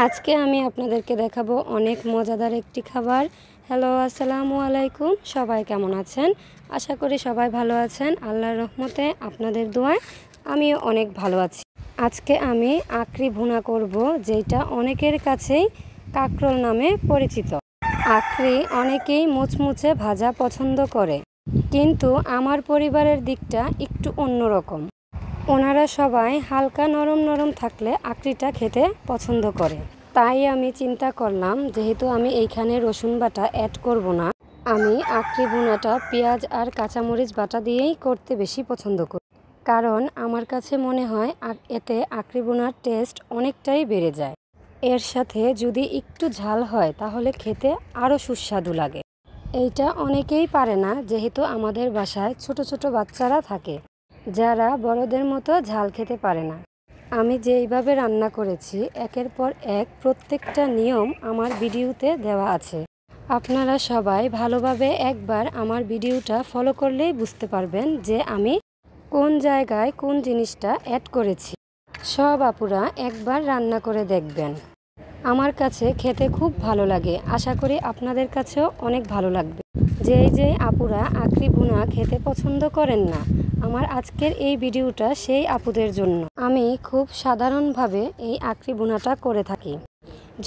আজকে আমি আপনাদেরকে দেখাবো অনেক মজাদার একটি খাবার। হ্যালো, আসসালামু আলাইকুম। সবাই কেমন আছেন? আশা করি সবাই ভালো আছেন। আল্লাহর রহমতে আপনাদের দোয়ায় আমিও অনেক ভালো আছি। আজকে আমি আঁকড়ি ভুনা করব, যেটা অনেকের কাছেই কাঁকরোল নামে পরিচিত। আঁকড়ি অনেকেই মুচমুচে ভাজা পছন্দ করে, কিন্তু আমার পরিবারের দিকটা একটু অন্যরকম। ওনারা সবাই হালকা নরম নরম থাকলে আঁকড়িটা খেতে পছন্দ করে। তাই আমি চিন্তা করলাম, যেহেতু আমি এইখানে রসুন বাটা অ্যাড করব না, আমি আঁকড়ি ভুনাটা পেঁয়াজ আর কাঁচামরিচ বাটা দিয়েই করতে বেশি পছন্দ করি। কারণ আমার কাছে মনে হয় এতে আঁকড়ি ভুনার টেস্ট অনেকটাই বেড়ে যায়। এর সাথে যদি একটু ঝাল হয় তাহলে খেতে আরও সুস্বাদু লাগে। এইটা অনেকেই পারে না, যেহেতু আমাদের বাসায় ছোট ছোট বাচ্চারা থাকে, যারা বড়দের মতো ঝাল খেতে পারে না। আমি যেইভাবে রান্না করেছি, একের পর এক প্রত্যেকটা নিয়ম আমার ভিডিওতে দেওয়া আছে। আপনারা সবাই ভালোভাবে একবার আমার ভিডিওটা ফলো করলেই বুঝতে পারবেন যে আমি কোন জায়গায় কোন জিনিসটা অ্যাড করেছি। সব আপুরা একবার রান্না করে দেখবেন। আমার কাছে খেতে খুব ভালো লাগে, আশা করি আপনাদের কাছেও অনেক ভালো লাগবে। যেই আপুরা আঁকড়ি ভুনা খেতে পছন্দ করেন না, আমার আজকের এই ভিডিওটা সেই আপুদের জন্য। আমি খুব সাধারণভাবে এই আঁকড়ি ভুনাটা করে থাকি।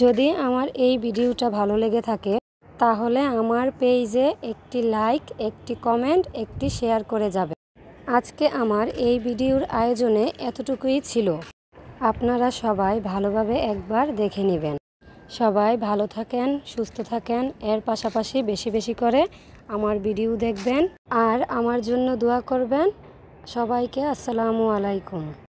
যদি আমার এই ভিডিওটা ভালো লেগে থাকে, তাহলে আমার পেজে একটি লাইক, একটি কমেন্ট, একটি শেয়ার করে যাবে। আজকে আমার এই ভিডিওর আয়োজনে এতটুকুই ছিল। আপনারা সবাই ভালোভাবে একবার দেখে নেবেন। সবাই ভালো থাকেন, সুস্থ থাকেন। এর পাশাপাশি বেশি বেশি করে আমার ভিডিও দেখবেন আর আমার জন্য দোয়া করবেন। সবাইকে আসসালামু আলাইকুম।